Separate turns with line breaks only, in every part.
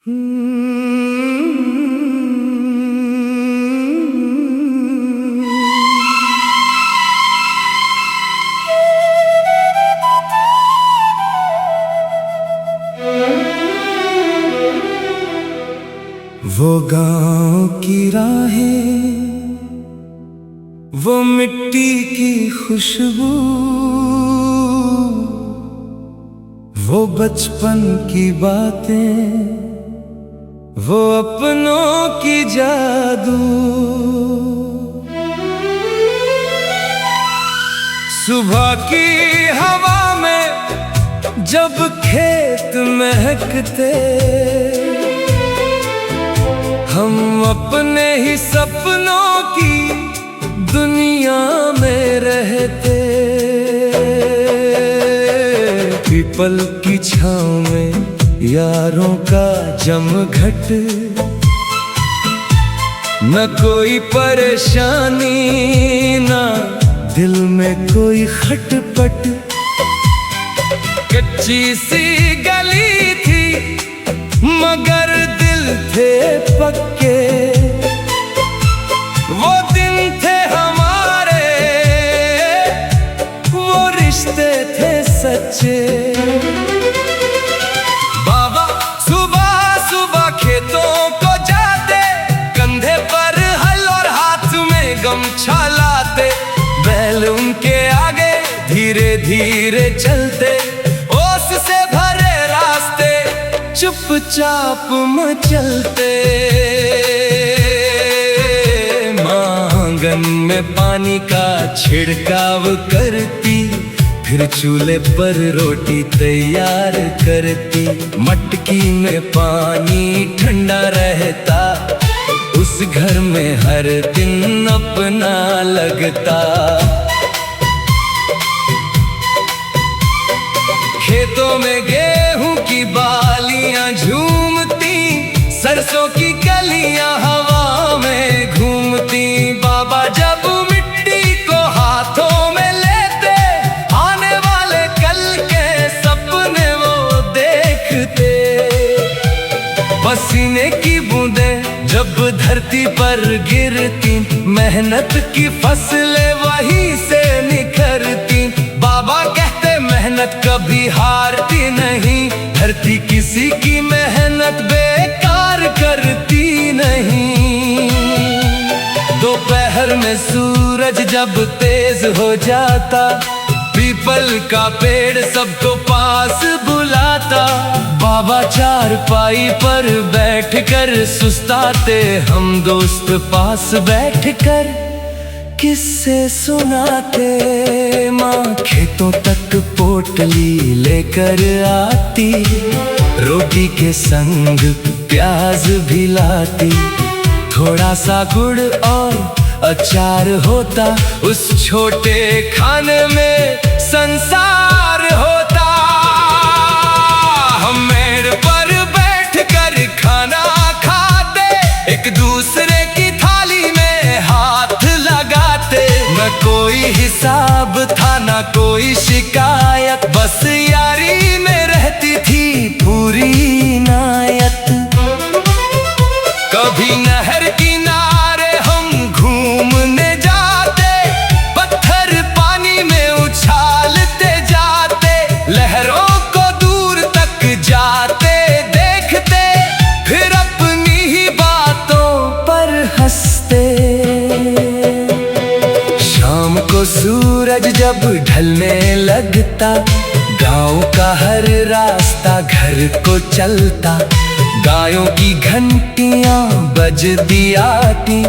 वो गांव की राहें, वो मिट्टी की खुशबू, वो बचपन की बातें, वो अपनों की जादू। सुबह की हवा में जब खेत महकते, हम अपने ही सपनों की दुनिया में रहते। पीपल की छांव में यारों का जमघट, न कोई परेशानी ना दिल में कोई खटपट। कच्ची सी गली थी मगर दिल थे पक्के, वो दिन थे हमारे, वो रिश्ते थे सच्चे। बाबा सुबह सुबह खेतों को जाते, कंधे पर हल और हाथ में गमछा लाते। बैल उनके आगे धीरे धीरे चलते, ओस से भरे रास्ते चुपचाप मचलते। आंगन में पानी का छिड़काव करती, फिर चूल्हे पर रोटी तैयार करती। मटकी में पानी ठंडा रहता, उस घर में हर दिन अपना लगता। खेतों में गेहूं की बालियां झूमती, सरसों की कलियां हवा में घूमती। बाबा जब मिट्टी को हाथों में लेते, आने वाले कल के सपने वो देखते। पसीने की बूंदें जब धरती पर गिरती, मेहनत की फसलें वहीं से निखरती। बाबा कहते मेहनत कभी हारती नहीं, धरती किसी की मेहनत बेकार करती नहीं। दोपहर में सूरज जब तेज हो जाता, पीपल का पेड़ सबको पास बुलाता। बाबा चारपाई पर बैठकर सुस्ताते, हम दोस्त पास बैठकर किस्से सुनाते। माँ खेतों तक पोटली लेकर आती, रोटी के संग प्याज भी लाती। थोड़ा सा गुड़ और अचार होता, उस छोटे खाने में संसार होता। हम मेड़ पर बैठकर खाना खाते, एक दूसरे की थाली में हाथ लगाते। न कोई हिसाब था न कोई शिकायत, बस यारी में रहती थी पूरी इनायत। कभी नहर किनारे हम घूमने जाते, पत्थर पानी में उछालते जाते। लहरों को दूर तक जाते देखते, फिर अपनी ही बातों पर हंसते। शाम को सूरज जब ढलने लगता, गांव का हर रास्ता घर को चलता। गायों की घंटियां बजती आती,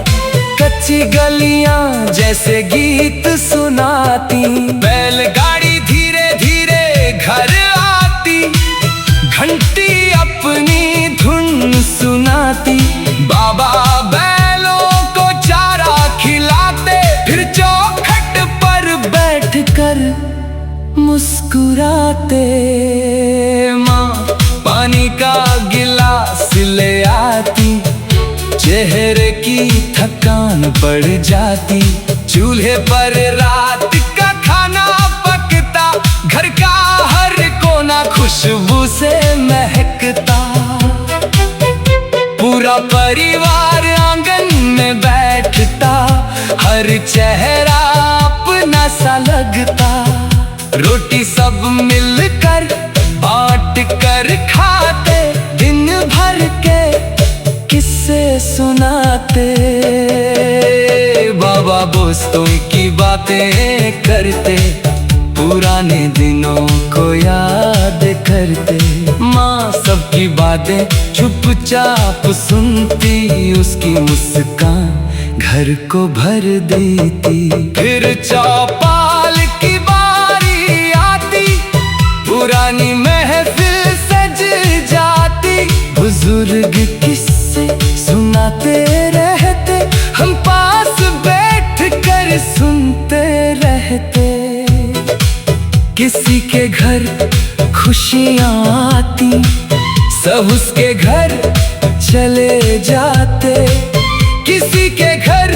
कच्ची गलियां जैसे गीत सुनाती। बैलगाड़ी धीरे धीरे घर आती, घंटी अपनी धुन सुनाती। बाबा बैलों को चारा खिलाते, फिर चौखट पर बैठकर मुस्कुराते। माँ पानी का गिलास ले आती, चेहरे की थकान बढ़ जाती। चूल्हे पर रात का खाना पकता, घर का हर कोना खुशबू से महकता। पूरा परिवार आंगन में बैठता, हर चेहरा अपना सा लगता। रोटी सब मिलकर बांट कर खाते, दिन भर के किस्से सुनाते। बाबा दोस्तों की बातें करते, पुराने दिनों को याद करते। माँ सबकी बातें चुपचाप सुनती, उसकी मुस्कान घर को भर देती। फिर चौपाल की बारी आती, पुरानी महफिल सज जाती। बुजुर्ग किस्से सुनाते रहते, हम पास बैठ कर सुनते रहते। किसी के घर खुशियाँ आती, सब उसके घर चले जाते। किसी के घर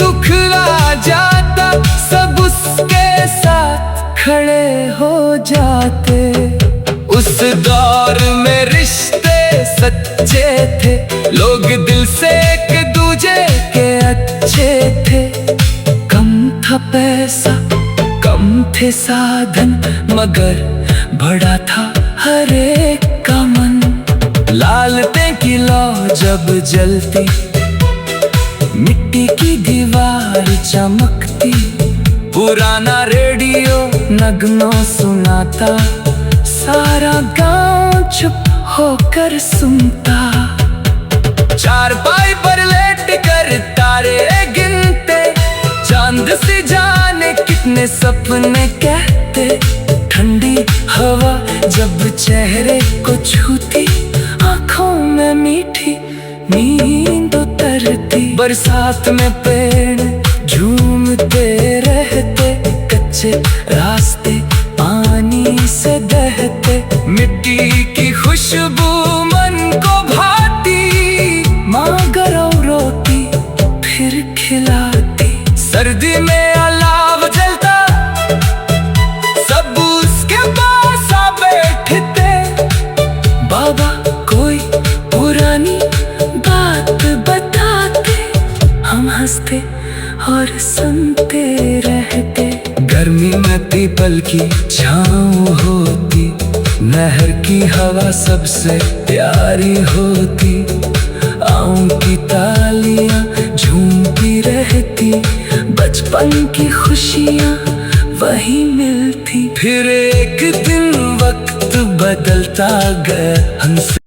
दुख आ जाता, सब उसके साथ खड़े हो जाते। उस दौर में रिश्ते सच्चे थे, लोग दिल से एक दूजे के अच्छे थे। कम था पैसा, कम थे साधन, मगर बड़ा था हर एक का मन। लालटें की लौ जब जलती, मिट्टी की दीवार चमकती। पुराना रेडियो नगनों सुनाता, सारा गांव चुप होकर सुनता। चारपाई पर लेट कर तारे गिनते, चांद से जाने कितने सपने कहते। ठंडी हवा जब चेहरे को छूती, आंखों में मीठी नींद उतरती। बरसात में पेड़ झूमते रहते, कच्चे रास्ते पानी से बहते। मिट्टी की खुशबू मन को भाती, माँ गरम रोटी फिर खिलाती। सर्दी में अलाव जलता, सब उसके पास आ बैठते। बाबा कोई पुरानी बात बताते, हम हंसते और सुनते रहते। गर्मी में पीपल की छाँव होती, नहर की हवा सबसे प्यारी होती। आम की तालियां झूमती रहती, बचपन की खुशियाँ वही मिलती। फिर एक दिन वक्त बदलता गया हमसे।